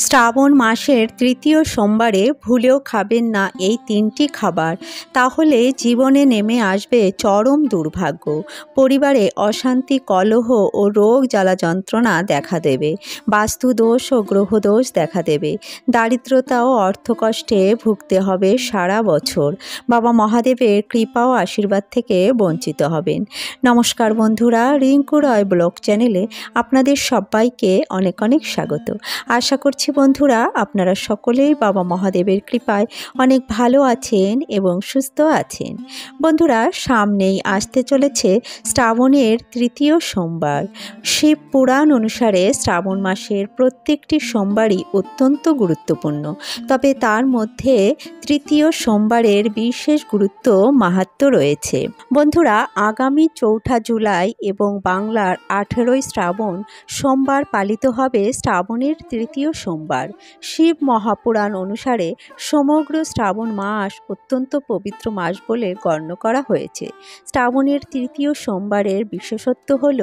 শ্রাবণ মাসের তৃতীয় সোমবারে ভুলেও খাবেন না এই তিনটি খাবার, তাহলে জীবনে নেমে আসবে চরম দুর্ভাগ্য। পরিবারে অশান্তি, কলহ ও রোগ জ্বালা যন্ত্রণা দেখা দেবে। বাস্তুদোষ ও গ্রহদোষ দেখা দেবে। দারিদ্রতা ও অর্থকষ্টে ভুগতে হবে সারা বছর। বাবা মহাদেবের কৃপা ও আশীর্বাদ থেকে বঞ্চিত হবেন। নমস্কার বন্ধুরা, রিঙ্কু রয় ব্লগ চ্যানেলে আপনাদের সবাইকে অনেক অনেক স্বাগত। আশা করছি বন্ধুরা আপনারা সকলেই বাবা মহাদেবের কৃপায় অনেক ভালো আছেন এবং সুস্থ আছেন। বন্ধুরা, সামনেই আসতে চলেছে শ্রাবণের তৃতীয় সোমবার। শিব পুরাণ অনুসারে শ্রাবণ মাসের প্রত্যেকটি সোমবারই অত্যন্ত গুরুত্বপূর্ণ, তবে তার মধ্যে তৃতীয় সোমবারের বিশেষ গুরুত্ব মাহাত্ম্য রয়েছে। বন্ধুরা, আগামী 4 জুলাই এবং বাংলার 18 শ্রাবণ সোমবার পালিত হবে শ্রাবণের তৃতীয় সোমবার। শিব মহাপুরাণ অনুসারে সমগ্র শ্রাবণ মাস অত্যন্ত পবিত্র মাস বলে গণ্য করা হয়েছে। শ্রাবণের তৃতীয় সোমবারের বিশেষত্ব হল,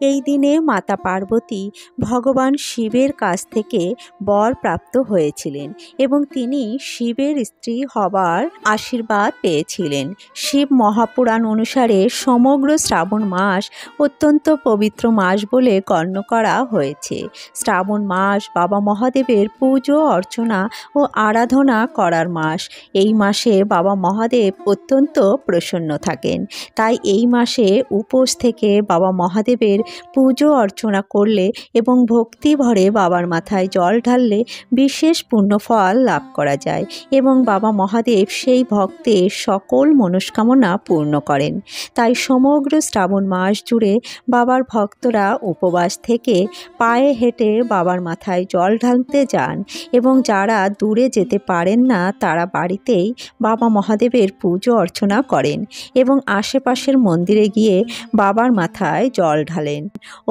এই দিনে মাতা পার্বতী ভগবান শিবের কাছ থেকে বর প্রাপ্ত হয়েছিলেন এবং তিনি শিবের স্ত্রী হবার আশীর্বাদ পেয়েছিলেন। শিব মহাপুরাণ অনুসারে সমগ্র শ্রাবণ মাস অত্যন্ত পবিত্র মাস বলে গণ্য করা হয়েছে। শ্রাবণ মাস বাবা মহাদেবের পুজো অর্চনা ও আরাধনা করার মাস। এই মাসে বাবা মহাদেব অত্যন্ত প্রসন্ন থাকেন, তাই এই মাসে উপোস থেকে বাবা মহাদেবের পুজো অর্চনা করলে এবং ভক্তি ভরে বাবার মাথায় জল ঢাললে বিশেষ পুণ্যফল লাভ করা যায় এবং বাবা মহাদেব সেই ভক্তের সকল মনস্কামনা পূর্ণ করেন। তাই সমগ্র শ্রাবণ মাস জুড়ে বাবার ভক্তরা উপবাস থেকে পায়ে হেঁটে বাবার মাথায় জল ঢালতে যান এবং যারা দূরে যেতে পারেন না তারা বাড়িতেই বাবা মহাদেবের পুজো অর্চনা করেন এবং আশেপাশের মন্দিরে গিয়ে বাবার মাথায় জল ঢালেন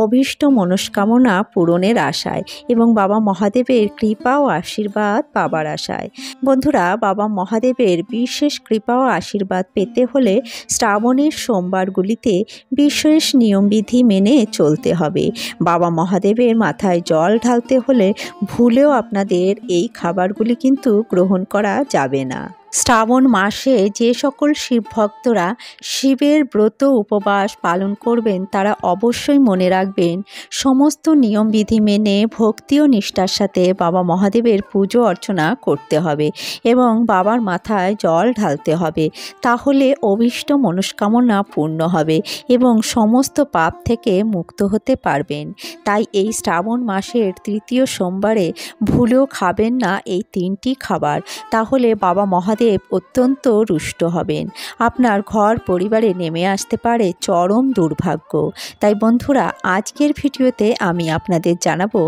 অভীষ্ট মনস্কামনা পূরণের আশায় এবং বাবা মহাদেবের কৃপা ও আশীর্বাদ পাবার আশায়। বন্ধুরা, বাবা মহাদেবের বিশেষ কৃপা ও আশীর্বাদ পেতে হলে শ্রাবণের সোমবারগুলিতে বিশেষ নিয়মবিধি মেনে চলতে হবে। বাবা মহাদেবের মাথায় জল ঢালতে হলে ভুলেও আপনাদের এই খাবারগুলি কিন্তু গ্রহণ করা যাবে না। শ্রাবণ মাসে যে সকল শিব ভক্তরা শিবের ব্রত উপবাস পালন করবেন তারা অবশ্যই মনে রাখবেন, সমস্ত নিয়মবিধি মেনে ভক্তি ও নিষ্ঠার সাথে বাবা মহাদেবের পুজো অর্চনা করতে হবে এবং বাবার মাথায় জল ঢালতে হবে। তাহলে অভীষ্ট মনস্কামনা পূর্ণ হবে এবং সমস্ত পাপ থেকে মুক্ত হতে পারবেন। তাই এই শ্রাবণ মাসের তৃতীয় সোমবারে ভুলেও খাবেন না এই তিনটি খাবার, তাহলে বাবা মহাদেব অত্যন্ত রুষ্ট হবেন। আপনার ঘর পরিবারে নেমে আসতে পারে চরম দুর্ভাগ্য। তাই বন্ধুরা, আজকের ভিডিওতে আমি আপনাদের জানাবো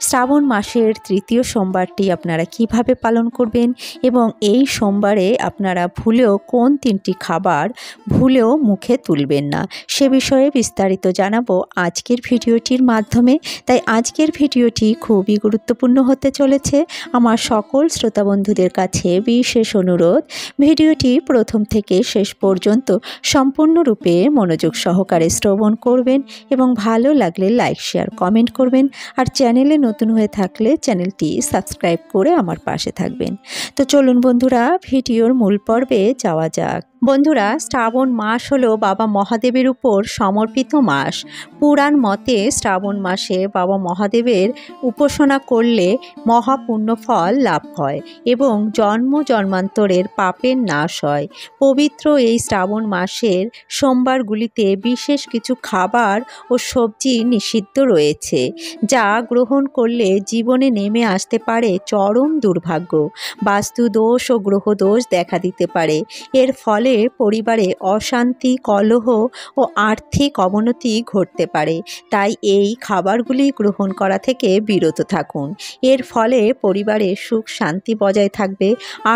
শ্রাবণ মাসের তৃতীয় সোমবারটি আপনারা কিভাবে পালন করবেন এবং এই সোমবারে আপনারা ভুলেও কোন তিনটি খাবার ভুলেও মুখে তুলবেন না, সে বিষয়ে বিস্তারিত জানাবো আজকের ভিডিওটির মাধ্যমে। তাই আজকের ভিডিওটি খুবই গুরুত্বপূর্ণ হতে চলেছে। আমার সকল শ্রোতা বন্ধুদের কাছে বিশেষ অনুরোধ, ভিডিওটি প্রথম থেকে শেষ পর্যন্ত সম্পূর্ণরূপে মনোযোগ সহকারে শ্রবণ করবেন এবং ভালো লাগলে লাইক, শেয়ার, কমেন্ট করবেন। আর চ্যানেলে নতুন হয়ে থাকলে চ্যানেলটি সাবস্ক্রাইব করে আমার পাশে থাকবেন। তো চলুন বন্ধুরা, ভিডিওর মূল পর্বে যাওয়া যাক। বন্ধুরা, শ্রাবণ মাস হলো বাবা মহাদেবের উপর সমর্পিত মাস। পুরাণ মতে শ্রাবণ মাসে বাবা মহাদেবের উপাসনা করলে মহাপুণ্য ফল লাভ হয় এবং জন্ম জন্মান্তরের পাপের নাশ হয়। পবিত্র এই শ্রাবণ মাসের সোমবারগুলিতে বিশেষ কিছু খাবার ও সবজি নিষিদ্ধ রয়েছে, যা গ্রহণ করলে জীবনে নেমে আসতে পারে চরম দুর্ভাগ্য। বাস্তুদোষ ও গ্রহদোষ দেখা দিতে পারে। এর ফলে পরিবারে অশান্তি, কলহ ও আর্থিক অবনতি ঘটতে পারে। তাই এই খাবারগুলি গ্রহণ করা থেকে বিরত থাকুন। এর ফলে পরিবারে সুখ শান্তি বজায় থাকবে,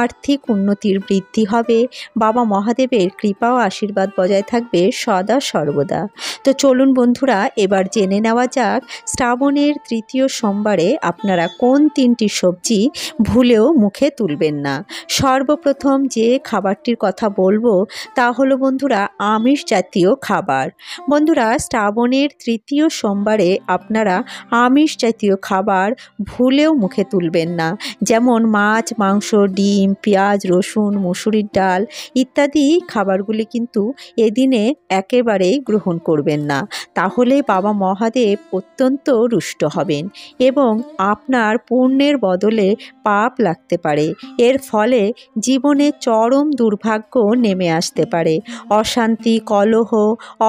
আর্থিক উন্নতির বৃদ্ধি হবে, বাবা মহাদেবের কৃপা ও আশীর্বাদ বজায় থাকবে সদা সর্বদা। তো চলুন বন্ধুরা, এবার জেনে নেওয়া যাক শ্রাবণের তৃতীয় সোমবারে আপনারা কোন তিনটি সবজি ভুলেও মুখে তুলবেন না। সর্বপ্রথম যে খাবারটির কথা বলব বলবো তা হলো বন্ধুরা আমিষ জাতীয় খাবার। বন্ধুরা শ্রাবণের তৃতীয় সোমবারে আপনারা আমিষ জাতীয় খাবার ভুলেও মুখে তুলবেন না। যেমন মাছ, মাংস, ডিম, পেঁয়াজ, রসুন, মুসুরির ডাল ইত্যাদি খাবারগুলি কিন্তু এদিনে একেবারেই গ্রহণ করবেন না। তাহলে বাবা মহাদেব অত্যন্ত রুষ্ট হবেন এবং আপনার পুণ্যের বদলে পাপ লাগতে পারে। এর ফলে জীবনে চরম দুর্ভাগ্য নেমে আসতে পারে। অশান্তি, কলহ,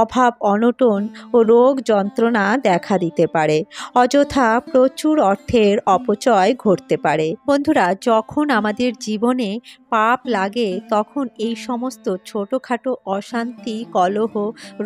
অভাব, অনটন ও রোগ যন্ত্রণা দেখা দিতে পারে। অযথা প্রচুর অর্থের অপচয় ঘটতে পারে। বন্ধুরা, যখন আমাদের জীবনে পাপ লাগে তখন এই সমস্ত ছোটোখাটো অশান্তি, কলহ,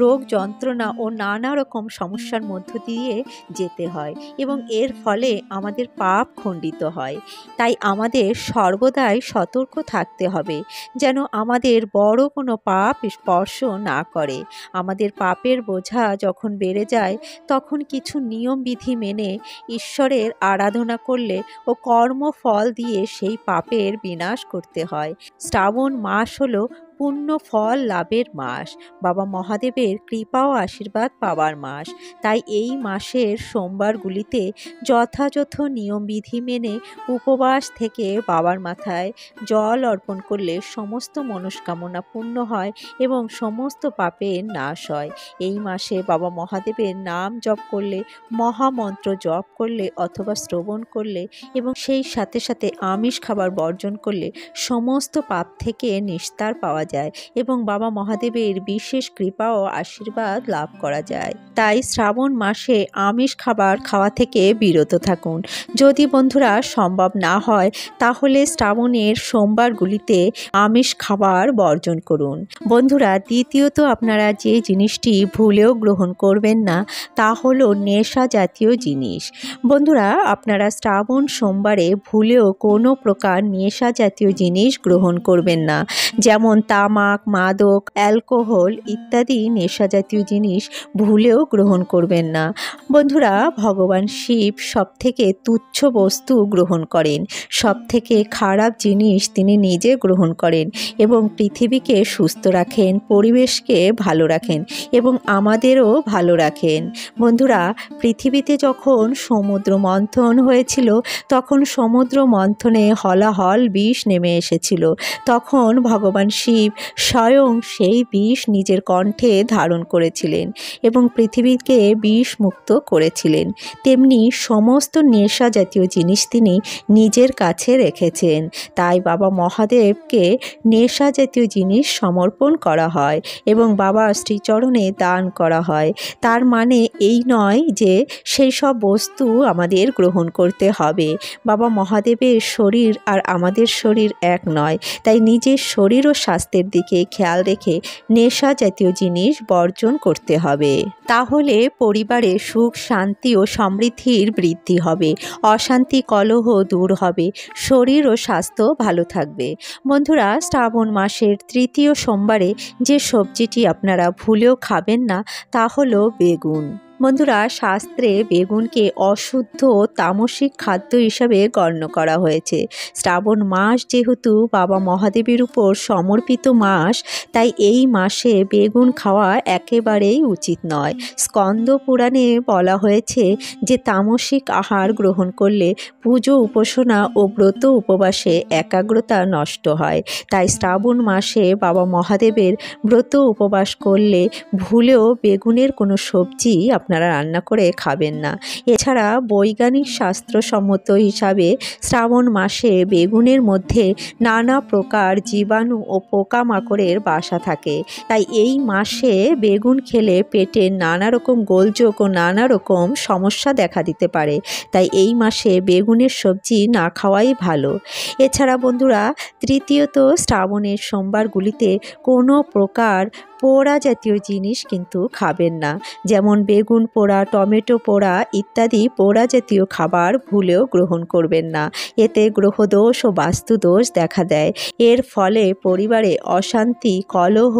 রোগ যন্ত্রণা ও নানা রকম সমস্যার মধ্য দিয়ে যেতে হয় এবং এর ফলে আমাদের পাপ খণ্ডিত হয়। তাই আমাদের সর্বদাই সতর্ক থাকতে হবে যেন আমাদের বড় কোনো পাপ স্পর্শ না করে। আমাদের পাপের বোঝা যখন বেড়ে যায় তখন কিছু নিয়মবিধি মেনে ঈশ্বরের আরাধনা করলে ও কর্মফল দিয়ে সেই পাপের বিনাশ করতে হয়। শ্রাবণ মাস হলো পুণ্য ফল লাভের মাস, বাবা মহাদেবের কৃপা ও আশীর্বাদ পাওয়ার মাস। তাই এই মাসের সোমবারগুলিতে যথাযথ নিয়মবিধি মেনে উপবাস থেকে বাবার মাথায় জল অর্পণ করলে সমস্ত মনস্কামনা পূর্ণ হয় এবং সমস্ত পাপের নাশ হয়। এই মাসে বাবা মহাদেবের নাম জপ করলে, মহামন্ত্র জপ করলে অথবা শ্রবণ করলে এবং সেই সাথে সাথে আমিষ খাবার বর্জন করলে সমস্ত পাপ থেকে নিস্তার পাওয়া যায় এবং বাবা মহাদেবের বিশেষ কৃপা ও আশীর্বাদ লাভ করা যায়। তাই শ্রাবণ মাসে আমিষ খাবার খাওয়া থেকে বিরত থাকুন। যদি বন্ধুরা সম্ভব না হয় তাহলে শ্রাবণের সোমবারগুলিতে আমিষ খাবার বর্জন করুন। বন্ধুরা, দ্বিতীয়ত আপনারা যে জিনিসটি ভুলেও গ্রহণ করবেন না তা হলো নেশা জাতীয় জিনিস। বন্ধুরা, আপনারা শ্রাবণ সোমবারে ভুলেও কোনো প্রকার নেশা জাতীয় জিনিস গ্রহণ করবেন না। যেমন তামাক, মাদক, অ্যালকোহল ইত্যাদি নেশা জাতীয় জিনিস ভুলেও গ্রহণ করবেন না। বন্ধুরা, ভগবান শিব সবথেকে তুচ্ছ বস্তু গ্রহণ করেন, সবথেকে খারাপ জিনিস তিনি নিজে গ্রহণ করেন এবং পৃথিবীকে সুস্থ রাখেন, পরিবেশকে ভালো রাখেন এবং আমাদেরও ভালো রাখেন। বন্ধুরা, পৃথিবীতে যখন সমুদ্র মন্থন হয়েছিল তখন সমুদ্র মন্থনে হলাহল বিষ নেমে এসেছিল। তখন ভগবান শিব স্বয়ং সেই বিষ নিজের কণ্ঠে ধারণ করেছিলেন এবং পৃথিবীকে বিষ মুক্ত করেছিলেন। তেমনি সমস্ত নেশা জাতীয় জিনিস তিনি নিজের কাছে রেখেছেন। তাই বাবা মহাদেবকে নেশা জাতীয় জিনিস সমর্পণ করা হয় এবং বাবার শ্রীচরণে দান করা হয়। তার মানে এই নয় যে সেই সব বস্তু আমাদের গ্রহণ করতে হবে। বাবা মহাদেবের শরীর আর আমাদের শরীর এক নয়। তাই নিজের শরীর ও স্বাস্থ্যের দিকে খেয়াল রেখে নেশা জাতীয় জিনিস বর্জন করতে হবে। তাহলে পরিবারে সুখ, শান্তি ও সমৃদ্ধির বৃদ্ধি হবে, অশান্তি, কলহ দূর হবে, শরীর ও স্বাস্থ্য ভালো থাকবে। বন্ধুরা, শ্রাবণ মাসের তৃতীয় সোমবারে যে সবজিটি আপনারা ভুলেও খাবেন না তা হলো বেগুন। বন্ধুরা, শাস্ত্রে বেগুনকে অশুদ্ধ তামসিক খাদ্য হিসাবে গণ্য করা হয়েছে। শ্রাবণ মাস যেহেতু বাবা মহাদেবের উপর সমর্পিত মাস, তাই এই মাসে বেগুন খাওয়া একেবারেই উচিত নয়। স্কন্দ পুরাণে বলা হয়েছে যে তামসিক আহার গ্রহণ করলে পুজো, উপাসনা ও ব্রত উপবাসে একাগ্রতা নষ্ট হয়। তাই শ্রাবণ মাসে বাবা মহাদেবের ব্রত উপবাস করলে ভুলেও বেগুনের কোনো সবজি আপনারা রান্না করে খাবেন না। এছাড়া বৈজ্ঞানিক শাস্ত্রসম্মত হিসাবে শ্রাবণ মাসে বেগুনের মধ্যে নানা প্রকার জীবাণু ও পোকামাকড়ের বাসা থাকে। তাই এই মাসে বেগুন খেলে পেটে নানা রকম গোলযোগ ও নানা রকম সমস্যা দেখা দিতে পারে। তাই এই মাসে বেগুনের সবজি না খাওয়াই ভালো। এছাড়া বন্ধুরা, তৃতীয়ত শ্রাবণের সোমবারগুলিতে কোনো প্রকার পোড়া জাতীয় জিনিস কিন্তু খাবেন না, যেমন বেগুন পোড়া, টমেটো পোড়া ইত্যাদি পোড়া জাতীয় খাবার ভুলেও গ্রহণ করবেন না। এতে গ্রহদোষ ও বাস্তুদোষ দেখা দেয়। এর ফলে পরিবারে অশান্তি, কলহ,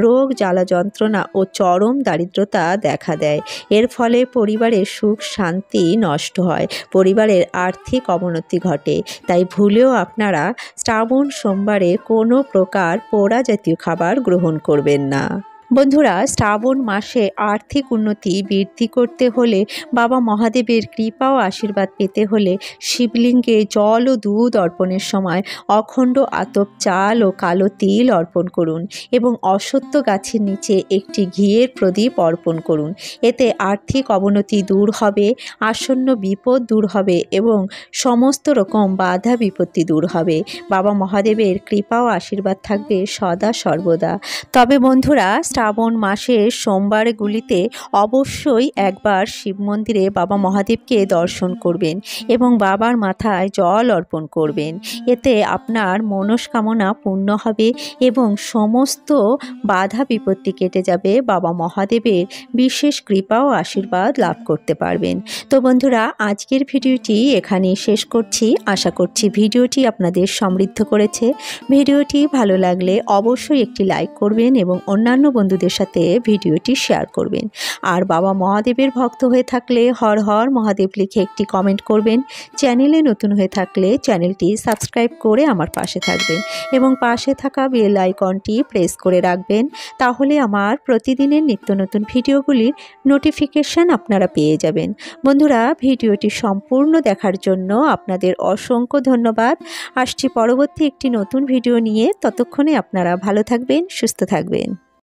রোগ, জ্বালা যন্ত্রণা ও চরম দারিদ্রতা দেখা দেয়। এর ফলে পরিবারের সুখ শান্তি নষ্ট হয়, পরিবারের আর্থিক অবনতি ঘটে। তাই ভুলেও আপনারা শ্রাবণ সোমবারে কোনো প্রকার পোড়া জাতীয় খাবার গ্রহণ করবেন না। বন্ধুরা, শ্রাবণ মাসে আর্থিক উন্নতি বৃদ্ধি করতে হলে, বাবা মহাদেবের কৃপা ও আশীর্বাদ পেতে হলে শিবলিঙ্গে জল ও দুধ অর্পণের সময় অখণ্ড আতপ চাল ও কালো তিল অর্পণ করুন এবং অশ্বত্থ গাছের নিচে একটি ঘিয়ের প্রদীপ অর্পণ করুন। এতে আর্থিক অবনতি দূর হবে, আসন্ন বিপদ দূর হবে এবং সমস্ত রকম বাধা বিপত্তি দূর হবে। বাবা মহাদেবের কৃপা ও আশীর্বাদ থাকবে সদা সর্বদা। তবে বন্ধুরা, শ্রাবণ মাসের সোমবারগুলিতে অবশ্যই একবার শিব মন্দিরে বাবা মহাদেবকে দর্শন করবেন এবং বাবার মাথায় জল অর্পণ করবেন। এতে আপনার মনস্কামনা পূর্ণ হবে এবং সমস্ত বাধা বিপত্তি কেটে যাবে। বাবা মহাদেবের বিশেষ কৃপা ও আশীর্বাদ লাভ করতে পারবেন। তো বন্ধুরা, আজকের ভিডিওটি এখানেই শেষ করছি। আশা করছি ভিডিওটি আপনাদের সমৃদ্ধ করেছে। ভিডিওটি ভালো লাগলে অবশ্যই একটি লাইক করবেন এবং অন্যান্য বন্ধুদের সাথে ভিডিওটি শেয়ার করবেন। আর বাবা মহাদেবের ভক্ত হয়ে থাকলে হর হর মহাদেব লিখে একটি কমেন্ট করবেন। চ্যানেলে নতুন হয়ে থাকলে চ্যানেলটি সাবস্ক্রাইব করে আমার পাশে থাকবেন এবং পাশে থাকা বেল আইকনটি প্রেস করে রাখবেন। তাহলে আমার প্রতিদিনের নিত্য নতুন ভিডিওগুলির নোটিফিকেশান আপনারা পেয়ে যাবেন। বন্ধুরা, ভিডিওটি সম্পূর্ণ দেখার জন্য আপনাদের অসংখ্য ধন্যবাদ। আসছি পরবর্তী একটি নতুন ভিডিও নিয়ে। ততক্ষণে আপনারা ভালো থাকবেন, সুস্থ থাকবেন।